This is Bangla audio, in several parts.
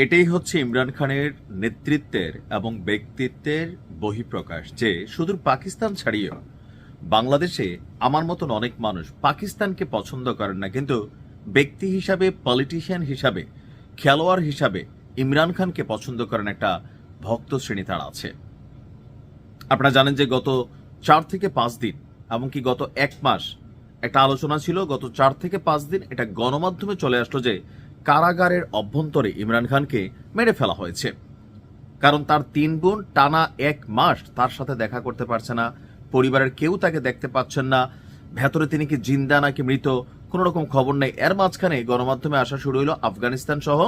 এটাই হচ্ছে ইমরান খানের নেতৃত্বের এবং ব্যক্তিত্বের বহিঃপ্রকাশ যে শুধু পাকিস্তান ছাড়িয়েও বাংলাদেশে আমার মতন অনেক মানুষ পাকিস্তানকে পছন্দ করেন না, কিন্তু ব্যক্তি হিসাবে, পলিটিশিয়ান হিসাবে, খেলোয়াড় হিসাবে ইমরান খানকে পছন্দ করেন একটা ভক্ত শ্রেণী তারা আছে। আপনারা জানেন যে গত 4 থেকে 5 দিন এমনকি গত 1 মাস একটা আলোচনা ছিল, গত 4 থেকে 5 দিন এটা গণমাধ্যমে চলে আসলো যে কারাগারের অভ্যন্তরে ইমরান খানকে মেরে ফেলা হয়েছে। কারণ তার 3 বোন টানা 1 মাস তার সাথে দেখা করতে পারছে না, পরিবারের কেউ তাকে দেখতে পাচ্ছেন না, ভেতরে তিনি কি জিন্দা নাকি মৃত কোনো রকম খবর নেই। এর মাঝখানে গণমাধ্যমে আসা শুরু হইল আফগানিস্তান সহ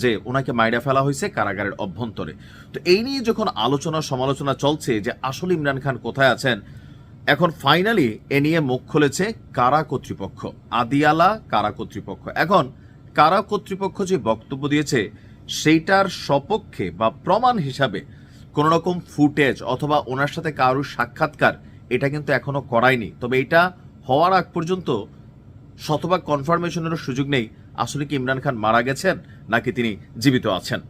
যে ওনাকে মাইরা ফেলা হয়েছে কারাগারের অভ্যন্তরে। তো এই নিয়ে যখন আলোচনা সমালোচনা চলছে যে আসলে ইমরান খান কোথায় আছেন, এখন ফাইনালি এ নিয়ে মুখ খুলেছে কারা কর্তৃপক্ষ, আদিয়ালা কারা কর্তৃপক্ষ। এখন কারা কর্তৃপক্ষ যে বক্তব্য দিয়েছে সেইটার সপক্ষে বা প্রমাণ হিসাবে কোন রকম ফুটেজ অথবা ওনার সাথে কারোর সাক্ষাৎকার এটা কিন্তু এখনো করায়নি। তবে এটা হওয়ার আগ পর্যন্ত শতভাগ কনফার্মেশনেরও সুযোগ নেই আসলে কি ইমরান খান মারা গেছেন নাকি তিনি জীবিত আছেন।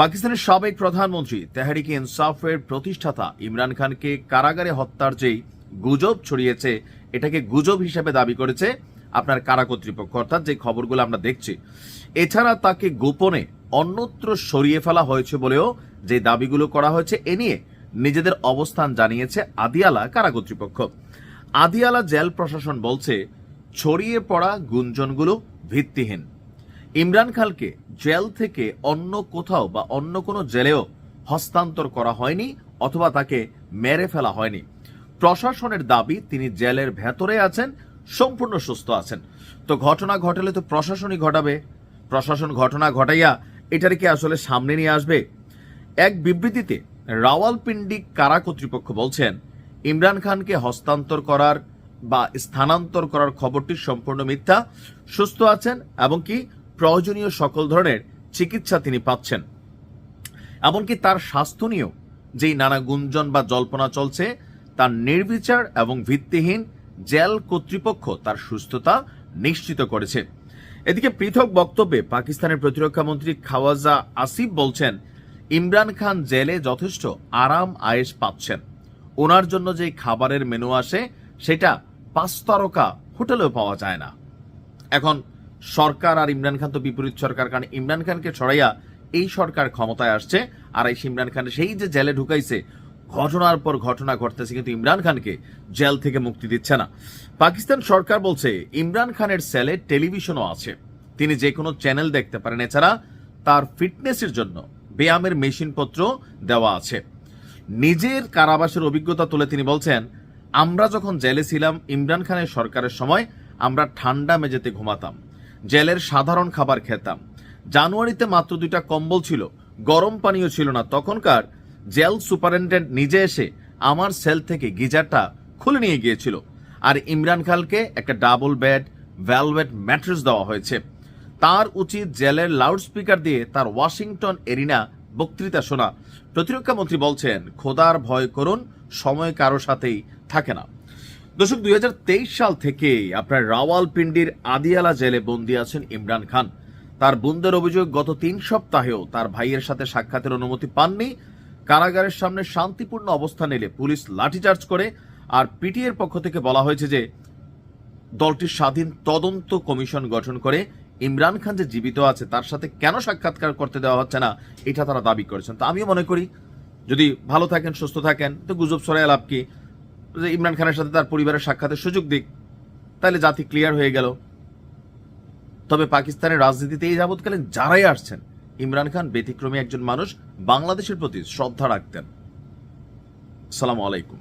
পাকিস্তানের সাবেক প্রধানমন্ত্রী তেহরিকে ইনসাফের প্রতিষ্ঠাতা ইমরান খানকে কারাগারে হত্যার যেই গুজব ছড়িয়েছে এটাকে গুজব হিসেবে দাবি করেছে আপনার কারা কর্তৃপক্ষ, অর্থাৎ যে খবরগুলো আমরা দেখছি। এছাড়া তাকে গোপনে অন্যত্র সরিয়ে ফেলা হয়েছে বলেও যে দাবিগুলো করা হয়েছে এ নিয়ে নিজেদের অবস্থান জানিয়েছে আদিয়ালা কারা কর্তৃপক্ষ। আদিয়ালা জেল প্রশাসন বলছে ছড়িয়ে পড়া গুঞ্জনগুলো ভিত্তিহীন। ইমরান খানকে জেল থেকে অন্য কোথাও বা অন্য কোনো জেলেও হস্তান্তর করা হয়নি অথবা তাকে মেরে ফেলা হয়নি। প্রশাসনের দাবি তিনি জেলের ভেতরে আছেন, সম্পূর্ণ সুস্থ আছেন। তো ঘটনা ঘটালে তো প্রশাসনই ঘটাবে, প্রশাসন ঘটনা ঘটাইয়া এটার কি আসলে সামনে নিয়ে আসবে? এক বিবৃতিতে রাওয়ালপিন্ডি কারা কর্তৃপক্ষ বলছেন ইমরান খানকে হস্তান্তর করার বা স্থানান্তর করার খবরটি সম্পূর্ণ মিথ্যা, সুস্থ আছেন এবং কি প্রয়োজনীয় সকল ধরনের চিকিৎসা তিনি পাচ্ছেন। এমনকি তার স্বাস্থ্য নিয়েও যেই নানা গুঞ্জন বা জল্পনা চলছে তার নির্বিচার এবং ভিত্তিহীন, জেল কর্তৃপক্ষ তার সুস্থতা নিশ্চিত করেছে। এদিকে পৃথক বক্তব্যে পাকিস্তানের প্রতিরক্ষা মন্ত্রী খাওয়াজা আসিফ বলছেন ইমরান খান জেলে যথেষ্ট আরাম আয়েশ পাচ্ছেন, ওনার জন্য যে খাবারের মেনু আসে সেটা 5 তারকা হোটেলেও পাওয়া যায় না। এখন সরকার আর ইমরান খান তো বিপরীত সরকার, কারণ ইমরান খানকে ছড়াইয়া এই সরকার ক্ষমতায় আসছে আর এই ইমরান খান সেই যে জেলে ঢুকাইছে ঘটনার পর ঘটনা ঘটতেছে, কিন্তু ইমরান খানকে জেল থেকে মুক্তি দিচ্ছে না। পাকিস্তান সরকার বলছে ইমরান খানের সেলে টেলিভিশনও আছে, তিনি যে কোনো চ্যানেল দেখতে পারেন। এছাড়া তার ফিটনেসের জন্য ব্যায়ামের মেশিনপত্র দেওয়া আছে। নিজের কারাবাসের অভিজ্ঞতা তুলে তিনি বলছেন আমরা যখন জেলে ছিলাম ইমরান খানের সরকারের সময় আমরা ঠান্ডা মেঝেতে ঘুমাতাম, জেলের সাধারণ খাবার খেতাম, জানুয়ারিতে মাত্র 2টা কম্বল ছিল, গরম পানীয় ছিল না। তখনকার জেল সুপারিনটেন্ডেন্ট নিজে এসে আমার সেল থেকে গিজারটা খুলে নিয়ে গিয়েছিল। আর ইমরান খানকে একটা ডাবল বেড ভেলভেট ম্যাট্রেস দেওয়া হয়েছে। তার উচিত জেলের লাউডস্পিকার দিয়ে তার ওয়াশিংটন এরিনা বক্তৃতা শোনা। প্রতিরক্ষা মন্ত্রী বলছেন খোদার ভয় করুন, সময় কারো সাথেই থাকে না। দর্শক, 2023 সাল থেকে আপনার রাওয়ালপিন্ডির আদিয়ালা জেলে বন্দী আছেন ইমরান খান। তার বোনদের অভিযোগ গত 3 সপ্তাহেও তার ভাইয়ের সাথে সাক্ষাতের অনুমতি পাননি। কারাগারের সামনে শান্তিপূর্ণ অবস্থান নিলে পুলিশ লাঠিচার্জ করে। আর পিটিএর পক্ষ থেকে বলা হয়েছে যে দলটির স্বাধীন তদন্ত কমিশন গঠন করে ইমরান খান যে জীবিত আছে তার সাথে কেন সাক্ষাৎকার করতে দেওয়া হচ্ছে না এটা তারা দাবি করেছেন। তো আমিও মনে করি যদি ভালো থাকেন, সুস্থ থাকেন, তো গুজব ছড়ায় লাভ কি? যে ইমরান খানের সাথে তার পরিবারের সাক্ষাতের সুযোগ দিক, তাহলে জাতি ক্লিয়ার হয়ে গেল। তবে পাকিস্তানের রাজনীতিতে এই যাবৎকালীন যারাই আসছেন ইমরান খান ব্যতিক্রমী একজন মানুষ, বাংলাদেশের প্রতি শ্রদ্ধা রাখতেন। আসসালামু আলাইকুম।